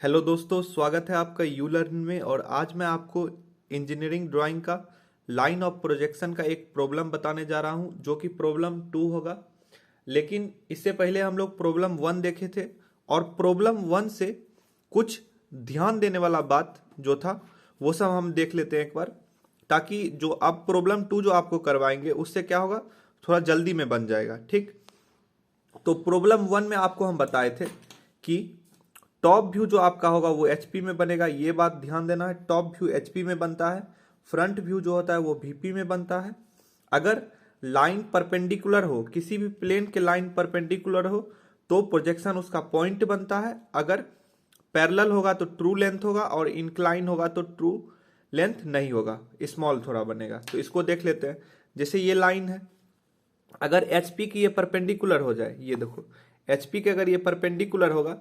Hello दोस्तों, स्वागत है आपका यू लर्न में। और आज मैं आपको इंजीनियरिंग ड्राइंग का लाइन ऑफ प्रोजेक्शन का एक प्रॉब्लम बताने जा रहा हूं, जो कि प्रॉब्लम 2 होगा। लेकिन इससे पहले हम लोग प्रॉब्लम 1 देखे थे, और प्रॉब्लम 1 से कुछ ध्यान देने वाला बात जो था वो सब हम देख लेते हैं एक बार, ताकि जो अब प्रॉब्लम 2 जो आपको करवाएंगे उससे क्या होगा, थोड़ा जल्दी में बन जाएगा। ठीक, तो प्रॉब्लम 1 में आपको हम बताए थे कि टॉप व्यू जो आपका होगा वो एचपी में बनेगा। ये बात ध्यान देना है, टॉप व्यू एचपी में बनता है। फ्रंट व्यू जो होता है वो वीपी में बनता है। अगर लाइन परपेंडिकुलर हो, किसी भी प्लेन के लाइन परपेंडिकुलर हो, तो प्रोजेक्शन उसका पॉइंट बनता है। अगर पैरेलल होगा तो ट्रू लेंथ होगा, और इंक्लाइन होगा तो ट्रू लेंथ नहीं होगा, स्मॉल थोड़ा बनेगा। तो इसको देख लेते हैं। जैसे ये लाइन है, अगर एचपी की ये परपेंडिकुलर हो जाए, ये देखो एचपी के अगर ये परपेंडिकुलर होगा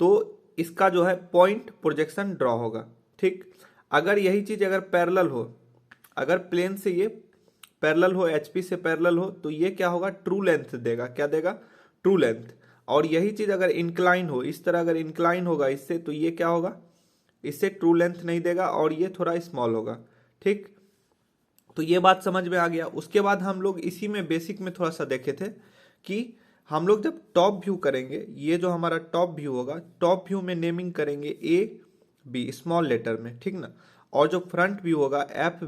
तो इसका जो है पॉइंट प्रोजेक्शन ड्रॉ होगा। ठीक, अगर यही चीज अगर पैरेलल हो, अगर प्लेन से ये पैरेलल हो, एचपी से पैरेलल हो, तो ये क्या होगा, ट्रू लेंथ देगा। क्या देगा? True length. और यही चीज अगर इंक्लाइन हो, इस तरह अगर इंक्लाइन होगा इससे, तो ये क्या होगा, इससे ट्रू लेंथ नहीं देगा, और ये थोड़ा स्मॉल होगा। ठीक, तो ये बात समझ में आ गया। उसके बाद हम लोग इसी में बेसिक में थोड़ा सा देखे थे कि हम लोग जब टॉप व्यू करेंगे, ये जो हमारा टॉप व्यू होगा, टॉप व्यू में नेमिंग करेंगे ए बी स्मॉल लेटर में, ठीक ना। और जो फ्रंट व्यू होगा एफ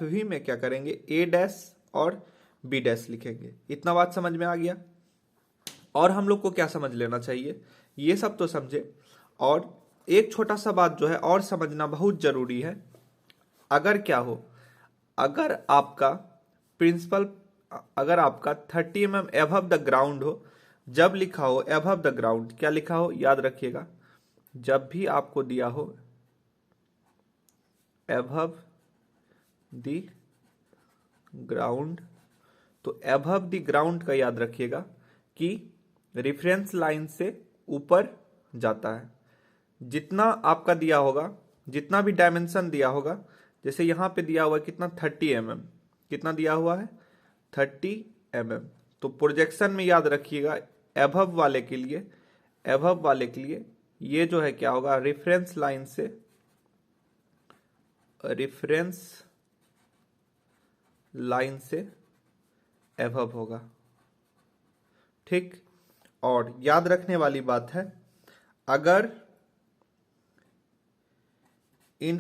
वी में क्या करेंगे, ए डैश और बी डैश लिखेंगे। इतना बात समझ में आ गया। और हम लोग को क्या समझ लेना चाहिए, ये सब तो समझे। और एक छोटा सा बात जो है और समझना बहुत जरूरी है। अगर क्या हो, अगर आपका प्रिंसिपल, अगर आपका 30 mm एबव द ग्राउंड हो, जब लिखा हो एबव द ग्राउंड, क्या लिखा हो याद रखिएगा, जब भी आपको दिया हो एबव द ग्राउंड, तो एबव द ग्राउंड का याद रखिएगा कि रेफरेंस लाइन से ऊपर जाता है। जितना आपका दिया होगा, जितना भी डायमेंशन दिया होगा, जैसे यहां पे दिया हुआ है कितना, 30 mm, कितना दिया हुआ है 30 mm, तो प्रोजेक्शन में याद रखिएगा एबव वाले के लिए, एबव वाले के लिए ये जो है क्या होगा, रेफरेंस लाइन से, रेफरेंस लाइन से एबव होगा। ठीक, और याद रखने वाली बात है, अगर इन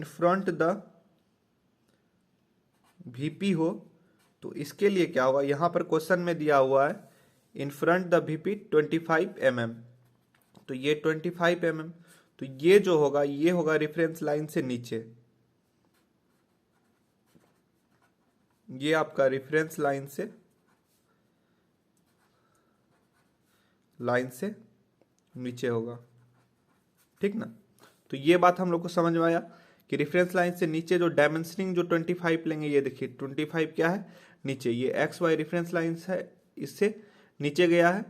फ्रंट द वीपी हो, तो इसके लिए क्या होगा, यहां पर क्वेश्चन में दिया हुआ है in front the VP 25 mm, तो ये 25 mm, तो ये जो होगा ये होगा रेफरेंस लाइन से नीचे, ये आपका रेफरेंस लाइन से नीचे होगा। ठीक ना, तो ये बात हम लोग को समझ में आया कि रेफरेंस लाइन से नीचे जो डायमेंशनिंग जो 25 लेंगे, ये देखिए 25 क्या है, नीचे, ये एक्स वाई रेफरेंस लाइन है, इससे नीचे गया है।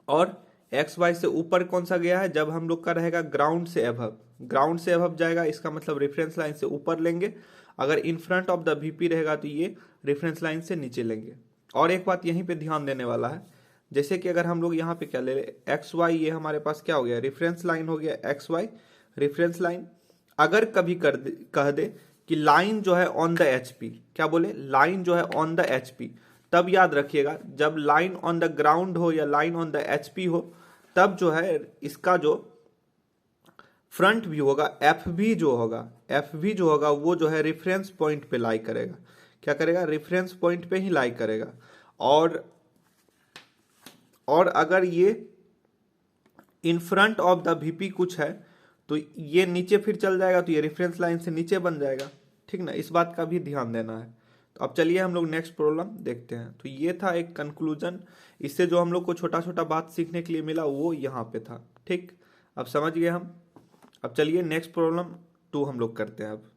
और एक्स वाई से ऊपर कौन सा गया है, जब हम लोग का रहेगा ग्राउंड से एबव, ग्राउंड से एबव जाएगा, इसका मतलब रेफरेंस लाइन से ऊपर लेंगे। अगर in front of the VP रहेगा तो ये रेफरेंस लाइन से नीचे लेंगे। और एक बात यहीं पे ध्यान देने वाला है, जैसे कि अगर हम लोग यहाँ पे क्या ले ले, एक्स वाई, ये हमारे पास क्या हो गया, रेफरेंस लाइन हो गया, एक्स वाई रेफरेंस लाइन। अगर कभी कह दे कि लाइन जो है ऑन द एचपी, क्या बोले, लाइन जो है ऑन द एचपी, तब याद रखिएगा जब लाइन ऑन द ग्राउंड हो या लाइन ऑन द एचपी हो, तब जो है इसका जो फ्रंट व्यू होगा, एफ वी जो होगा वो जो है रेफरेंस पॉइंट पे लाई करेगा। क्या करेगा, रेफरेंस पॉइंट पे ही लाई करेगा। और अगर ये in front of the VP कुछ है तो ये नीचे फिर चल जाएगा, तो ये रेफरेंस लाइन से नीचे बन जाएगा। ठीक ना, इस बात का भी ध्यान देना है। तो अब चलिए हम लोग नेक्स्ट प्रॉब्लम देखते हैं। तो ये था एक कंक्लूजन, इससे जो हम लोग को छोटा छोटा बात सीखने के लिए मिला वो यहाँ पे था। ठीक, अब समझ गए हम। अब चलिए नेक्स्ट प्रॉब्लम 2 हम लोग करते हैं अब।